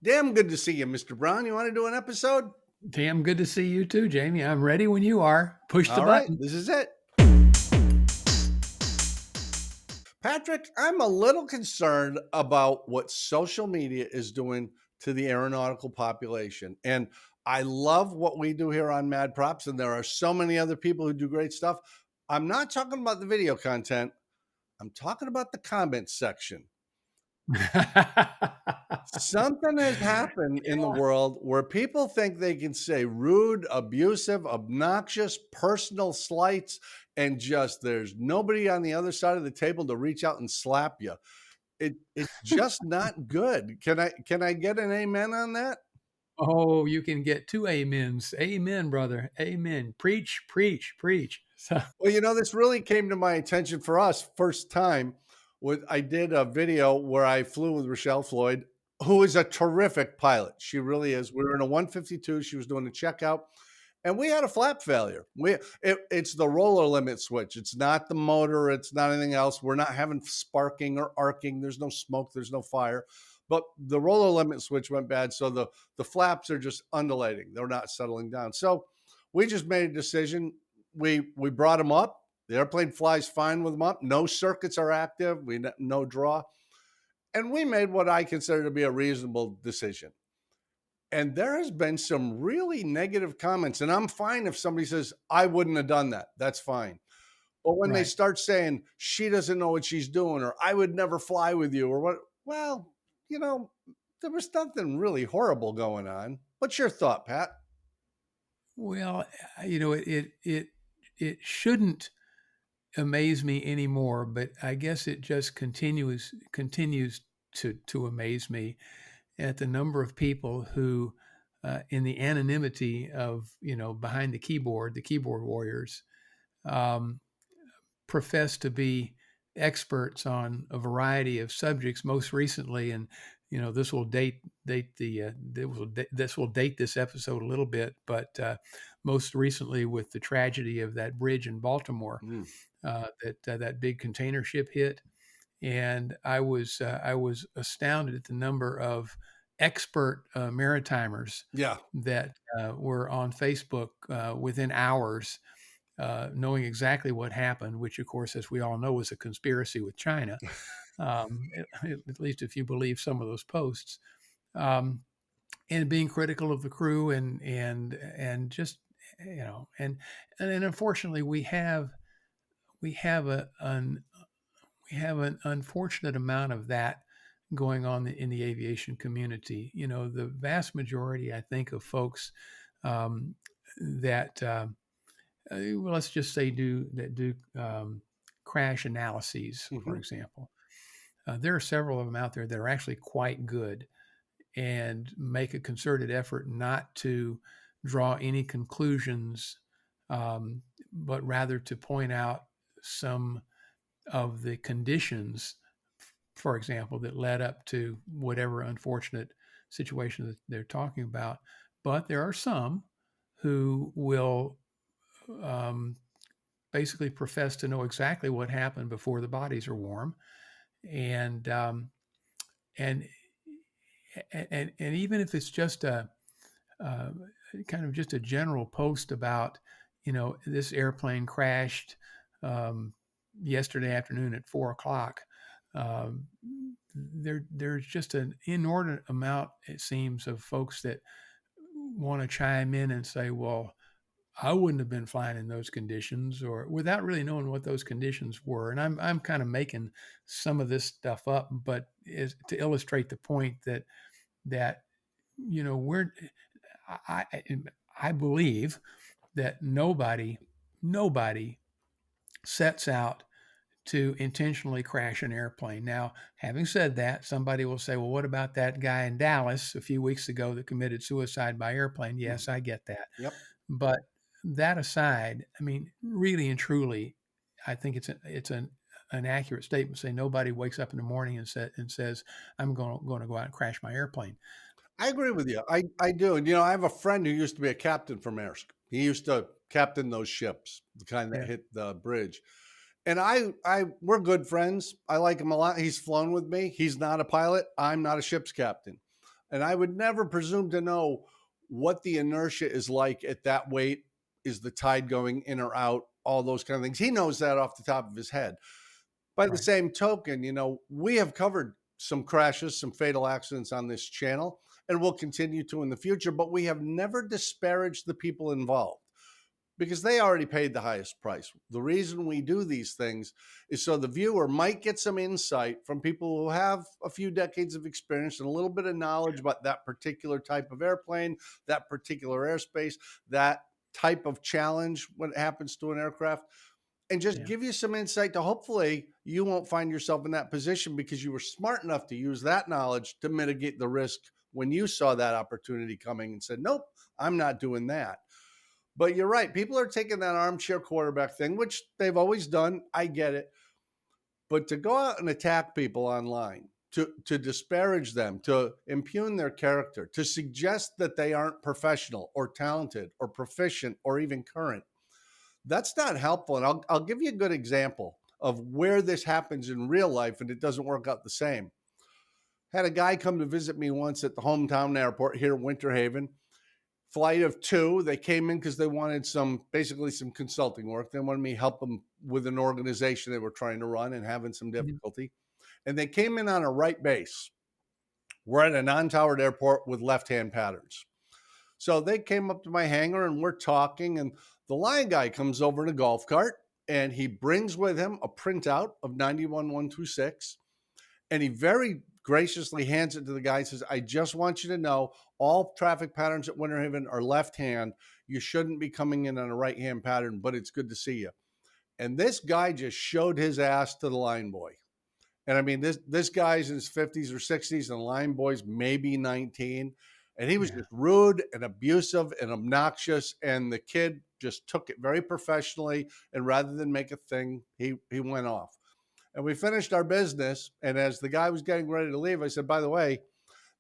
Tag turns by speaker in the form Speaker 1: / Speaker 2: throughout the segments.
Speaker 1: Damn good to see you, Mr. Brown. You want to do an episode?
Speaker 2: Damn good to see you too, Jamie. I'm ready when you are. Push the
Speaker 1: All right,
Speaker 2: button.
Speaker 1: this is it. Patrick, I'm a little concerned about what social media is doing to the aeronautical population. And I love what we do here on Mad Props, and there are so many other people who do great stuff. I'm not talking about the video content, I'm talking about the comment section. Something has happened in the world where people think they can say rude, abusive, obnoxious, personal slights, and just there's nobody on the other side of the table to reach out and slap you. It's just not good. Can I get an amen on that?
Speaker 2: Oh, you can get two amens. Amen, brother. Amen. Preach, preach, preach. So,
Speaker 1: Well, this really came to my attention for us first time. I did a video where I flew with Rochelle Floyd, who is a terrific pilot. She really is. We were in a 152. She was doing a checkout, and we had a flap failure. It's the roller limit switch. It's not the motor. It's not anything else. We're not having sparking or arcing. There's no smoke. There's no fire. But the roller limit switch went bad, so the flaps are just undulating. They're not settling down. So we just made a decision. We brought them up. The airplane flies fine with them up. No circuits are active. No draw, and we made what I consider to be a reasonable decision. And there has been some really negative comments, and I'm fine if somebody says I wouldn't have done that. That's fine. But when they
Speaker 2: right.
Speaker 1: start saying she doesn't know what she's doing, or I would never fly with you, or what, well, there was something really horrible going on. What's your thought, Pat?
Speaker 2: Well, it shouldn't amaze me anymore, but I guess it just continues to amaze me at the number of people who, in the anonymity of behind the keyboard warriors, um, profess to be experts on a variety of subjects. Most recently, and this will this will date this episode a little bit, but most recently with the tragedy of that bridge in Baltimore,
Speaker 1: Mm.
Speaker 2: that big container ship hit, and I was astounded at the number of expert maritimers
Speaker 1: Yeah.
Speaker 2: that were on Facebook within hours, knowing exactly what happened, which, of course, as we all know, was a conspiracy with China, at least if you believe some of those posts, um, and being critical of the crew and just and unfortunately we have an unfortunate amount of that going on in the aviation community. The vast majority, I think, of folks that well, let's just say do crash analyses, for
Speaker 1: Hmm.
Speaker 2: example. There are several of them out there that are actually quite good and make a concerted effort not to draw any conclusions, but rather to point out some of the conditions, for example, that led up to whatever unfortunate situation that they're talking about. But there are some who will um, basically profess to know exactly what happened before the bodies are warm, and and and even if it's just a uh, kind of just a general post about, this airplane crashed um, yesterday afternoon at 4 o'clock. Um, there's just an inordinate amount, it seems, of folks that want to chime in and say, well, I wouldn't have been flying in those conditions, or without really knowing what those conditions were. And I'm kind of making some of this stuff up, but is to illustrate the point that we're I I believe that nobody sets out to intentionally crash an airplane. Now, having said that, somebody will say, "Well, what about that guy in Dallas a few weeks ago that committed suicide by airplane?" Yes, I get that.
Speaker 1: Yep.
Speaker 2: But that aside, I mean, really and truly, I think it's an accurate statement to say nobody wakes up in the morning and says, "I'm going to go out and crash my airplane."
Speaker 1: I agree with you. I do. And I have a friend who used to be a captain for Maersk. He used to captain those ships, the kind that
Speaker 2: Yeah.
Speaker 1: hit the bridge. And we're good friends. I like him a lot. He's flown with me. He's not a pilot. I'm not a ship's captain. And I would never presume to know what the inertia is like at that weight. Is the tide going in or out? All those kind of things. He knows that off the top of his head. By the
Speaker 2: Right.
Speaker 1: same token, we have covered some crashes, some fatal accidents on this channel, and we'll continue to in the future, but we have never disparaged the people involved because they already paid the highest price. The reason we do these things is so the viewer might get some insight from people who have a few decades of experience and a little bit of knowledge about that particular type of airplane, that particular airspace, that type of challenge when it happens to an aircraft, and just
Speaker 2: Yeah.
Speaker 1: give you some insight to hopefully you won't find yourself in that position because you were smart enough to use that knowledge to mitigate the risk when you saw that opportunity coming and said, nope, I'm not doing that. But you're right. People are taking that armchair quarterback thing, which they've always done. I get it. But to go out and attack people online, to disparage them, to impugn their character, to suggest that they aren't professional or talented or proficient or even current, that's not helpful. And I'll give you a good example of where this happens in real life and it doesn't work out the same. Had a guy come to visit me once at the hometown airport here in Winter Haven. Flight of two. They came in because they wanted basically some consulting work. They wanted me to help them with an organization they were trying to run and having some
Speaker 2: Mhm.
Speaker 1: difficulty. And they came in on a right base. We're at a non-towered airport with left-hand patterns. So they came up to my hangar and we're talking, and the line guy comes over in a golf cart and he brings with him a printout of 91126, and he very graciously hands it to the guy and says, I just want you to know all traffic patterns at Winter Haven are left hand. You shouldn't be coming in on a right hand pattern, but it's good to see you. And this guy just showed his ass to the line boy. And I mean, this guy's in his 50s or 60s, and the line boy's maybe 19. And he was
Speaker 2: Yeah.
Speaker 1: just rude and abusive and obnoxious. And the kid just took it very professionally. And rather than make a thing, he went off. And we finished our business. And as the guy was getting ready to leave, I said, by the way,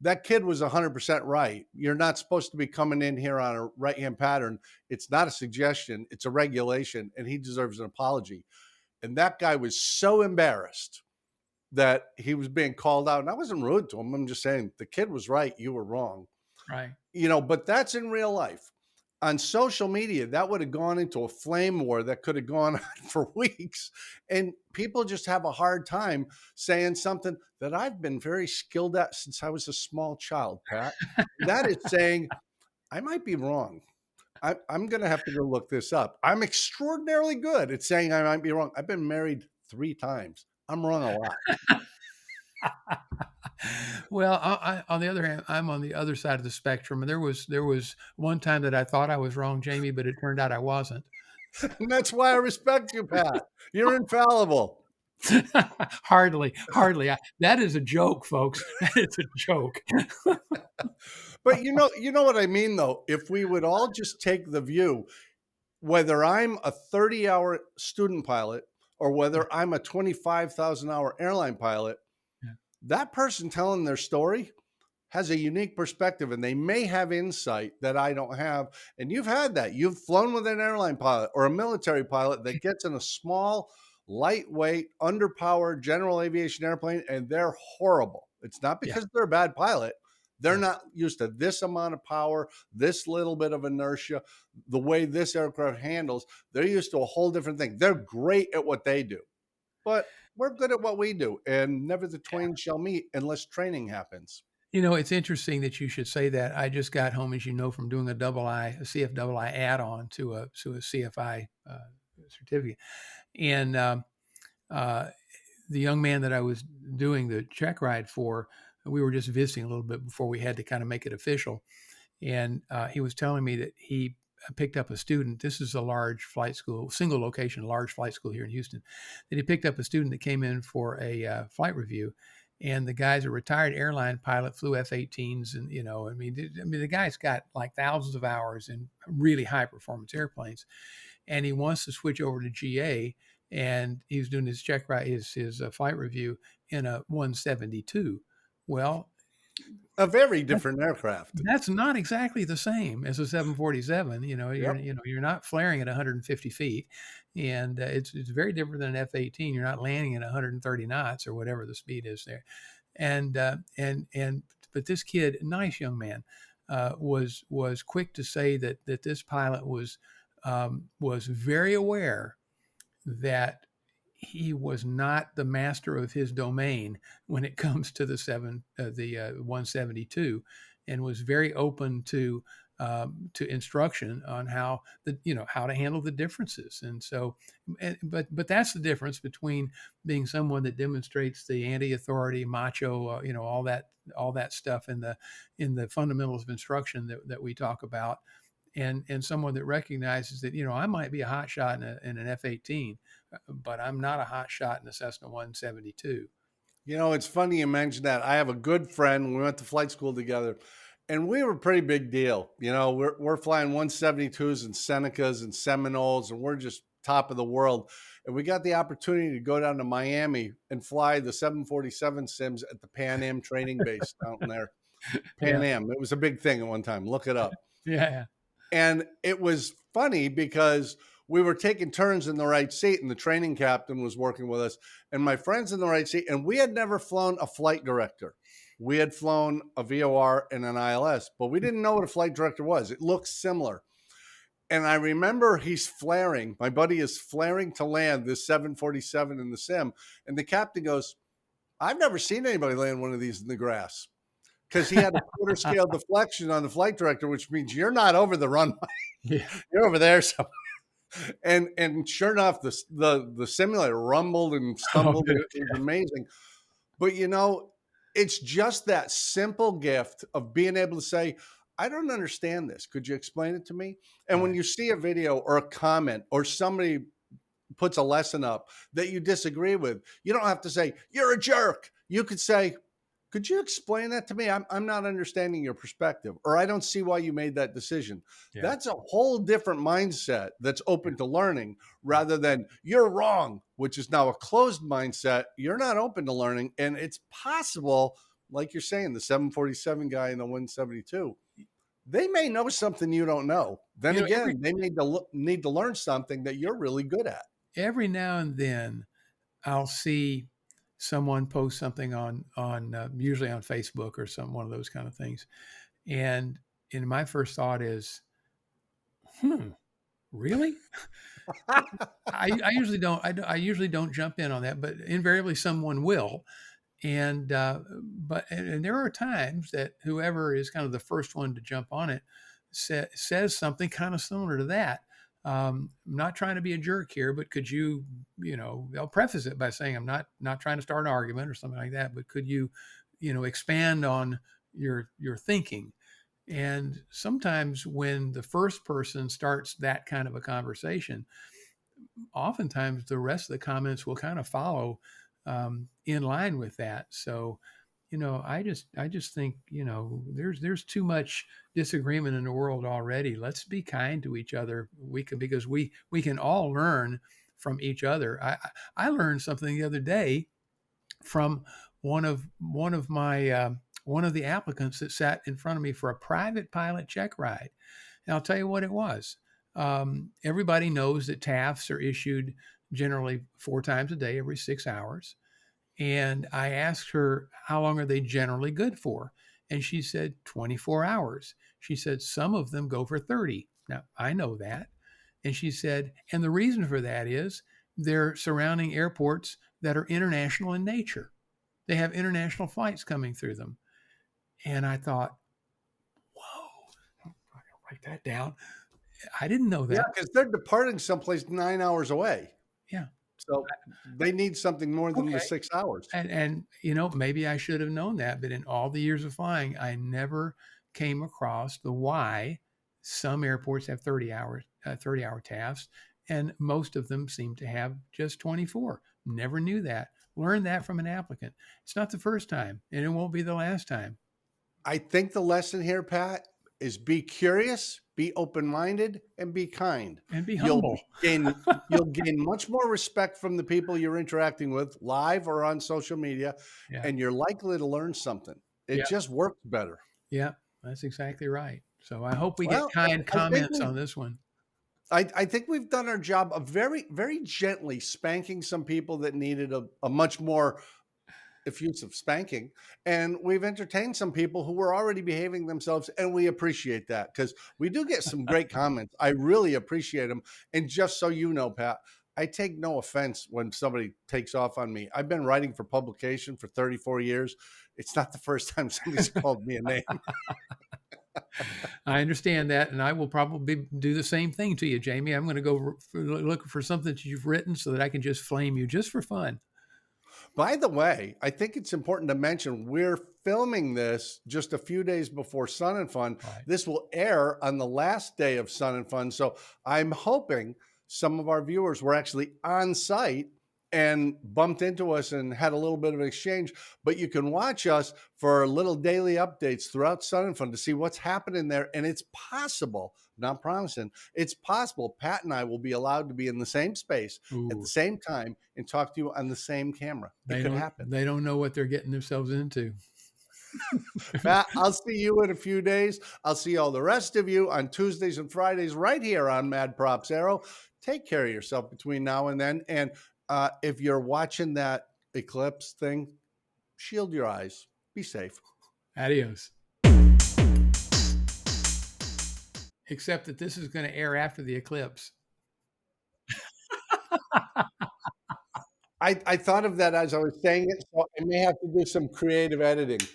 Speaker 1: that kid was 100% right. You're not supposed to be coming in here on a right hand pattern. It's not a suggestion, it's a regulation. And he deserves an apology. And that guy was so embarrassed that he was being called out. And I wasn't rude to him. I'm just saying the kid was right. You were wrong.
Speaker 2: Right.
Speaker 1: But that's in real life. On social media, that would have gone into a flame war that could have gone on for weeks. And people just have a hard time saying something that I've been very skilled at since I was a small child, Pat. That is saying, I might be wrong. I'm going to have to go look this up. I'm extraordinarily good at saying I might be wrong. I've been married 3 times. I'm wrong a lot.
Speaker 2: Well, on the other hand, I'm on the other side of the spectrum, and there was one time that I thought I was wrong, Jamie, but it turned out I wasn't.
Speaker 1: And that's why I respect you, Pat. You're infallible.
Speaker 2: Hardly, hardly. That is a joke, folks. That is a joke.
Speaker 1: But you know what I mean though. If we would all just take the view, whether I'm a 30-hour student pilot or
Speaker 2: Yeah,
Speaker 1: whether I'm a 25,000-hour airline pilot,
Speaker 2: yeah.
Speaker 1: that person telling their story has a unique perspective and they may have insight that I don't have. And you've had that. You've flown with an airline pilot or a military pilot that gets in a small, lightweight, underpowered general aviation airplane and they're horrible. It's not
Speaker 2: Yeah,
Speaker 1: because they're a bad pilot. They're
Speaker 2: yeah.
Speaker 1: not used to this amount of power, this little bit of inertia, the way this aircraft handles. They're used to a whole different thing. They're great at what they do, but we're good at what we do. And never the twain shall meet unless training happens.
Speaker 2: It's interesting that you should say that. I just got home, as you know, from doing a CFII add-on to a CFI certificate, and uh, the young man that I was doing the check ride for, we were just visiting a little bit before we had to kind of make it official. And he was telling me that he picked up a student. This is a large flight school, single location, large flight school here in Houston. That he picked up a student that came in for a flight review, and the guy's a retired airline pilot, flew F-18s, and the guy's got like thousands of hours in really high performance airplanes, and he wants to switch over to GA. And he was doing his check ride, his flight review in a 172. Well,
Speaker 1: A very different aircraft.
Speaker 2: that's not exactly the same as a 747.
Speaker 1: Yep.
Speaker 2: You're not flaring at 150 feet, and it's very different than an F-18. You're not landing at 130 knots or whatever the speed is there, and but this kid, nice young man, was quick to say that this pilot was very aware that he was not the master of his domain when it comes to the 172, and was very open to instruction on how to handle the differences. And so, but that's the difference between being someone that demonstrates the anti-authority, macho, all that stuff in the fundamentals of instruction that we talk about, and someone that recognizes that I might be a hot shot in an F-18, but I'm not a hot shot in a Cessna 172.
Speaker 1: It's funny you mentioned that. I have a good friend. We went to flight school together, and we were a pretty big deal. We're flying 172s and Senecas and Seminoles, and we're just top of the world. And we got the opportunity to go down to Miami and fly the 747 sims at the Pan Am training base down there.
Speaker 2: Yeah,
Speaker 1: Pan Am. It was a big thing at one time. Look it up.
Speaker 2: yeah,
Speaker 1: And it was funny because we were taking turns in the right seat, and the training captain was working with us, and my friend's in the right seat. And we had never flown a flight director. We had flown a VOR and an ILS, but we didn't know what a flight director was. It looks similar. And I remember he's flaring. My buddy is flaring to land this 747 in the sim. And the captain goes, I've never seen anybody land one of these in the grass. Because he had a quarter scale deflection on the flight director, which means you're not over the runway.
Speaker 2: yeah.
Speaker 1: You're over there somewhere. And sure enough, the simulator rumbled and
Speaker 2: Oh,
Speaker 1: stumbled. It was amazing. But it's just that simple gift of being able to say, I don't understand this. Could you explain it to me? And when
Speaker 2: right.
Speaker 1: you see a video or a comment or somebody puts a lesson up that you disagree with, you don't have to say, you're a jerk. You could say, could you explain that to me? I'm not understanding your perspective, or I don't see why you made that decision.
Speaker 2: Yeah,
Speaker 1: That's a whole different mindset that's open to learning rather than you're wrong, which is now a closed mindset. You're not open to learning. And it's possible, like you're saying, the 747 guy and the 172, they may know something you don't know. Then
Speaker 2: every
Speaker 1: again, they need to learn something that you're really good at.
Speaker 2: every now and then I'll see someone post something on usually on Facebook or one of those kind of things, and my first thought is, really? I usually don't. I usually don't jump in on that, but invariably someone will. And there are times that whoever is kind of the first one to jump on it says something kind of similar to that. I'm not trying to be a jerk here, but could you, they'll preface it by saying, I'm not trying to start an argument or something like that, but could you, expand on your thinking? And sometimes when the first person starts that kind of a conversation, oftentimes the rest of the comments will kind of follow in line with that. So, I just think, there's too much disagreement in the world already. Let's be kind to each other. Because we can all learn from each other. I learned something the other day from one of the applicants that sat in front of me for a private pilot check ride. And I'll tell you what it was. Everybody knows that TAFs are issued generally 4 times a day, every 6 hours. And I asked her, how long are they generally good for? And she said 24 hours. She said, some of them go for 30. Now, I know that. And she said, and the reason for that is they're surrounding airports that are international in nature. They have international flights coming through them. And I thought, whoa, I'll write that down. I didn't know
Speaker 1: Yeah,
Speaker 2: that.
Speaker 1: because they're departing someplace 9 hours away.
Speaker 2: Yeah.
Speaker 1: So they need something more than the
Speaker 2: Okay.
Speaker 1: 6 hours.
Speaker 2: And maybe I should have known that, but in all the years of flying, I never came across the why some airports have 30-hour TAFs, and most of them seem to have just 24. Never knew that. Learned that from an applicant. It's not the first time, and it won't be the last time.
Speaker 1: I think the lesson here, Pat, is be curious, be open-minded, and be kind.
Speaker 2: And be
Speaker 1: You'll
Speaker 2: humble.
Speaker 1: gain much more respect from the people you're interacting with, live or on social media,
Speaker 2: Yeah.
Speaker 1: and you're likely to learn something. It
Speaker 2: Yeah.
Speaker 1: just works better.
Speaker 2: Yeah. That's exactly right. So I hope we get
Speaker 1: Well,
Speaker 2: kind
Speaker 1: I think
Speaker 2: comments
Speaker 1: we
Speaker 2: on this one.
Speaker 1: I think we've done our job of very, very gently spanking some people that needed a much more effusive spanking, and we've entertained some people who were already behaving themselves, and we appreciate that because we do get some great comments. I really appreciate them. And just so you know, Pat, I take no offense when somebody takes off on me. I've been writing for publication for 34 years. It's not the first time somebody's called me a name.
Speaker 2: I understand that, and I will probably do the same thing to you, Jamie. I'm going to go look for something that you've written so that I can just flame you just for fun.
Speaker 1: By the way, I think it's important to mention we're filming this just a few days before Sun and Fun.
Speaker 2: Right.
Speaker 1: This will air on the last day of Sun and Fun. So I'm hoping some of our viewers were actually on site and bumped into us and had a little bit of an exchange. But you can watch us for little daily updates throughout Sun and Fun to see what's happening there. And it's possible, not promising, it's possible Pat and I will be allowed to be in the same space at the
Speaker 2: Ooh,
Speaker 1: same time and talk to you on the same camera. It could happen.
Speaker 2: they don't know what they're getting themselves into.
Speaker 1: Pat, I'll see you in a few days. I'll see all the rest of you on Tuesdays and Fridays right here on MadPropsAero. Take care of yourself between now and then. And if you're watching that eclipse thing, shield your eyes. Be safe.
Speaker 2: Adios. Except that this is going to air after the eclipse.
Speaker 1: I thought of that as I was saying it, so I may have to do some creative editing.